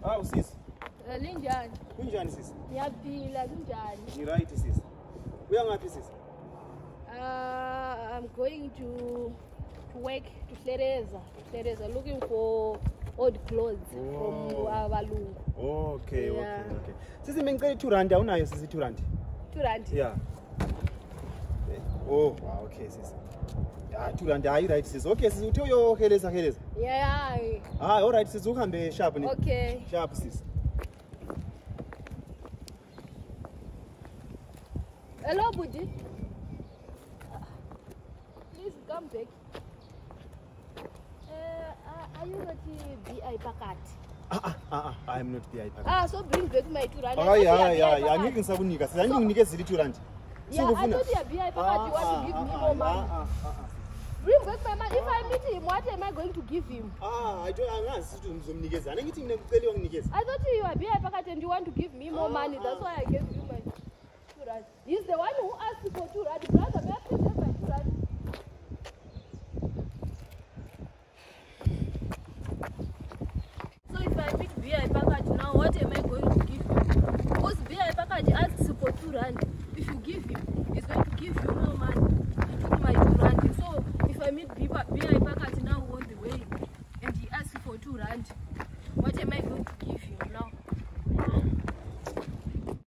Ah, sis. Linjani? Kunjani sis? Ngiyaphila kunjani? Ni right sis. Uyangaphi sis? I'm going to work to Tereza, looking for old clothes from Abalungu. Okay, Yeah. okay. Sisi mengicela 2 rand awunayo sisi 2 rand? 2 rand? Yeah. Oh, wow, okay sis. Yeah, 2 rand ayi right sis. Okay sis, uthi uyoheleza. Yeah. Ah, all right sis, uhambe sharp ni. Okay. Sharp sis. Hello, Budi. Please come back. Are you not BI Phakathi? I am not BI Phakathi. So bring back my 2 rand. Yeah, ngeke ngisakunika. Sizanginike zili 2 rand. Yeah, I thought you are BI Phakathi. You want to give me more money. Bring back my money. If I meet him, what am I going to give him? I don't angazi ukuthi ngizomnikeza. Ngithi mina ngicela unginikeza. I thought you are BI Phakathi and you want to give me more money. That's why I gave you my 2 rand. He's the one who asked for 2 rand. Brother, may I please have my 2 rand? So if I meet BI Phakathi now, what am I going to give him? Because BI Phakathi asks for 2 rand. If you give him, he's going to give you more money.